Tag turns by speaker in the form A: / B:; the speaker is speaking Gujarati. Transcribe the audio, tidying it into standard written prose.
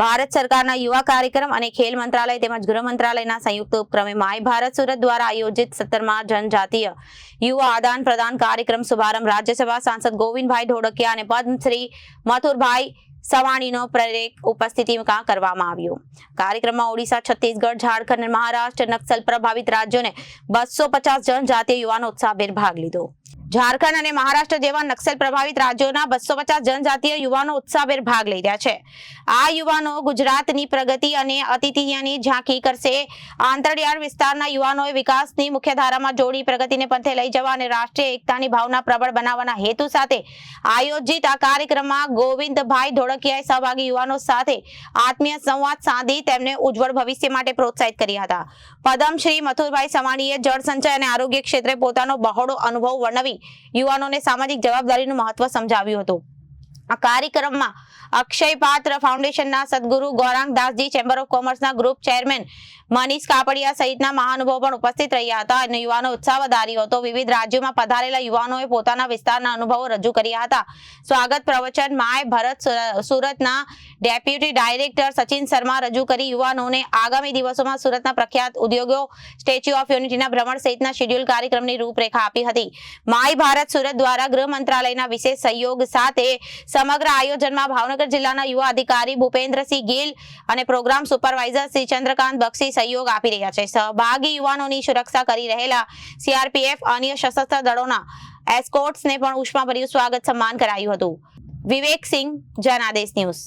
A: ભારત સરકારના યુવા કાર્યક્રમ અને ખેલ મંત્રાલય તેમજ ગૃહ મંત્રાલયના સંયુક્ત ઉપક્રમે માય ભારત સુરત દ્વારા આયોજિત 17મા જનજાતીય યુવા આદાન પ્રદાન કાર્યક્રમ શુભારંભ રાજ્યસભા સાંસદ ગોવિંદભાઈ ધોળકિયા અને પદ્મશ્રી મથુરભાઈ સવાણીનો પ્રેરક ઉપસ્થિતિમાં કરવામાં આવ્યો। કાર્યક્રમમાં ઓડિશા, છત્તીસગઢ, ઝારખંડ અને મહારાષ્ટ્ર નક્સલ પ્રભાવિત રાજ્યોને 250 જનજાતીય યુવાનો ઉત્સાહભેર ભાગ લીધો। ઝારખંડ અને મહારાષ્ટ્ર જેવા નક્સલ પ્રભાવિત રાજ્યોના 250 જનજાતીય યુવાનો ઉત્સાહભેર ભાગ લઈ રહ્યા છે। આ યુવાનો ગુજરાતની પ્રગતિ અને અતિથિયની ઝાંખી કરશે। આંતરિયાળ વિસ્તારના યુવાનોએ વિકાસની મુખ્યધારામાં જોડી પ્રગતિને પંથે લઈ જવા અને રાષ્ટ્રીય એકતાની ભાવના પ્રબળ બનાવવાના હેતુ સાથે આયોજિત આ કાર્યક્રમમાં ગોવિંદભાઈ ધોળકિયાએ સહભાગી યુવાનો સાથે આત્મીય સંવાદ સાધી તેમને ઉજ્જવળ ભવિષ્ય માટે પ્રોત્સાહિત કર્યા હતા। પદ્મશ્રી મથુરભાઈ સવાણીએ જળ સંચય અને આરોગ્ય ક્ષેત્રે પોતાનો બહોળો અનુભવ વર્ણવી યુવાનોને સામાજિક જવાબદારીનું મહત્વ સમજાવ્યું હતું। આ કાર્યક્રમમાં અક્ષય પાત્ર ફાઉન્ડેશનના સદગુરુ ગૌરાંગદાસજી, ચેમ્બર ઓફ કોમર્સના ગ્રુપ ચેરમેન મનીષ કાપડિયા સહિતના મહાનુભાવો પણ ઉપસ્થિત રહ્યા હતા અને યુવાનો ઉત્સાહ વધાર્યો હતો। વિવિધ રાજ્યોમાં પધારેલા યુવાનોએ પોતાના વિસ્તારના અનુભવો રજૂ કર્યા હતા। સ્વાગત પ્રવચન માય ભારત સુરતના ડેપ્યુટી ડાયરેક્ટર સચિન શર્મા રજૂ કરી યુવાનોને આગામી દિવસોમાં સુરતના પ્રખ્યાત ઉદ્યોગો, સ્ટેચ્યુ ઓફ યુનિટીના ભ્રમણ સહિતના શેડ્યુલ કાર્યક્રમની રૂપરેખા આપી હતી। માય ભારત સુરત દ્વારા ગૃહ મંત્રાલયના વિશેષ સહયોગ સાથે સમગ્ર આયોજનમાં ભાવનગર જિલ્લાના યુવા અધિકારી ભૂપેન્દ્રસિંહ ગિલ અને પ્રોગ્રામ સુપરવાઇઝર શ્રી ચંદ્રકાંત બક્ષી સહયોગ આપી રહ્યા છે। સહભાગી યુવાનોની સુરક્ષા કરી રહેલા સીઆરપીએફ અન્ય સશસ્ત્ર દળોના એસ્કોર્ટ્સને પણ ઉષ્માભર્યું સ્વાગત સન્માન કરાયું હતું। વિવેક સિંહ, જનાદેશ ન્યૂઝ।